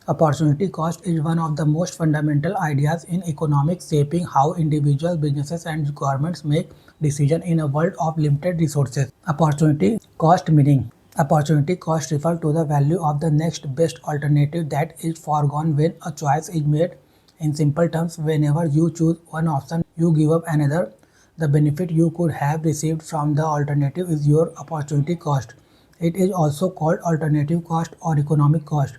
Opportunity cost is one of the most fundamental ideas in economics, shaping how individuals, businesses, and governments make decisions in a world of limited resources. Opportunity cost meaning. Opportunity cost refers to the value of the next best alternative that is foregone when a choice is made. In simple terms, whenever you choose one option, you give up another. The benefit you could have received from the alternative is your opportunity cost. It is also called alternative cost or economic cost.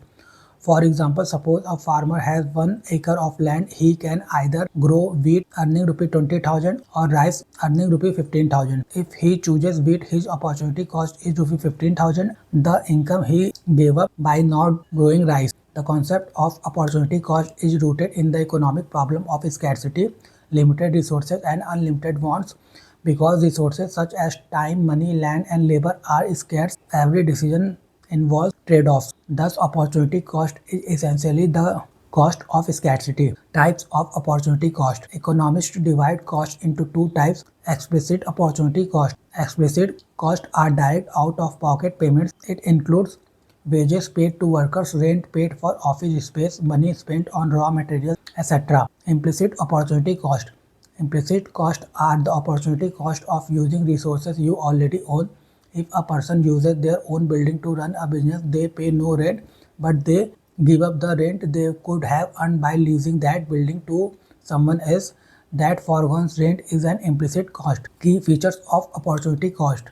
For example, suppose a farmer has 1 acre of land, he can either grow wheat earning rupee 20,000 or rice earning rupee 15,000. If he chooses wheat, his opportunity cost is rupee 15,000, the income he gave up by not growing rice. The concept of opportunity cost is rooted in the economic problem of scarcity, limited resources, and unlimited wants. Because resources such as time, money, land, and labor are scarce, every decision involves trade-offs. Thus, opportunity cost is essentially the cost of scarcity. Types of opportunity cost. Economists divide cost into two types: explicit opportunity cost. Explicit costs are direct out-of-pocket payments. It includes wages paid to workers, rent paid for office space, money spent on raw materials, etc. Implicit opportunity cost. Implicit costs are the opportunity cost of using resources you already own. If a person uses their own building to run a business, they pay no rent, but they give up the rent they could have earned by leasing that building to someone else. That foregone rent is an implicit cost. Key features of opportunity cost.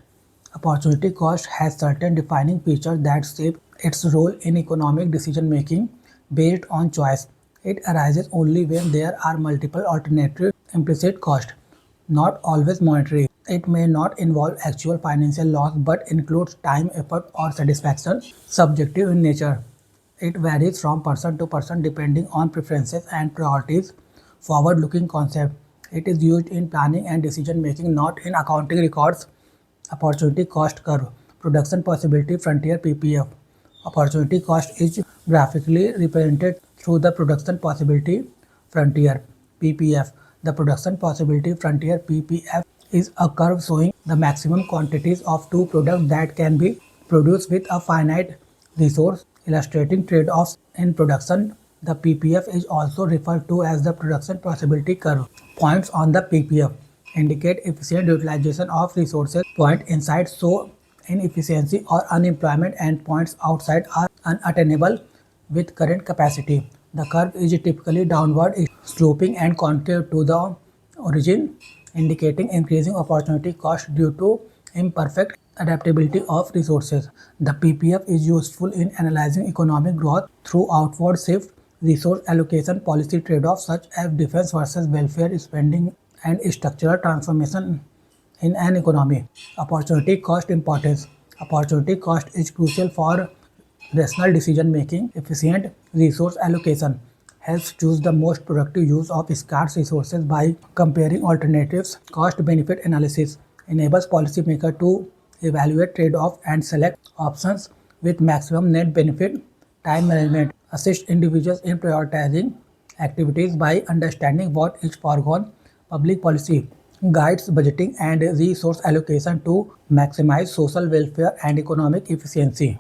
Opportunity cost has certain defining features that shape its role in economic decision making based on choice. It arises only when there are multiple alternatives. Implicit cost, not always monetary. It may not involve actual financial loss but includes time, effort, or satisfaction. Subjective in nature. It varies from person to person depending on preferences and priorities. Forward looking concept. It is used in planning and decision making, not in accounting records. Opportunity cost curve. Production possibility frontier (PPF). Opportunity cost is graphically represented through the production possibility frontier (PPF). The production possibility frontier (PPF) is a curve showing the maximum quantities of two products that can be produced with a finite resource, illustrating trade-offs in production. The PPF is also referred to as the production possibility curve. Points on the PPF indicate efficient utilization of resources. Point inside show inefficiency or unemployment, and points outside are unattainable with current capacity. The curve is typically downward sloping and concave to the origin, indicating increasing opportunity cost due to imperfect adaptability of resources. The PPF is useful in analyzing economic growth through outward shift, resource allocation policy trade-offs such as defense versus welfare spending, and structural transformation in an economy. Opportunity cost importance. Opportunity cost is crucial for rational decision making. Efficient resource allocation helps choose the most productive use of scarce resources by comparing alternatives. Cost benefit analysis enables policymakers to evaluate trade-off and select options with maximum net benefit. Time management assists individuals in prioritizing activities by understanding what is foregone. Public policy guides budgeting and resource allocation to maximize social welfare and economic efficiency.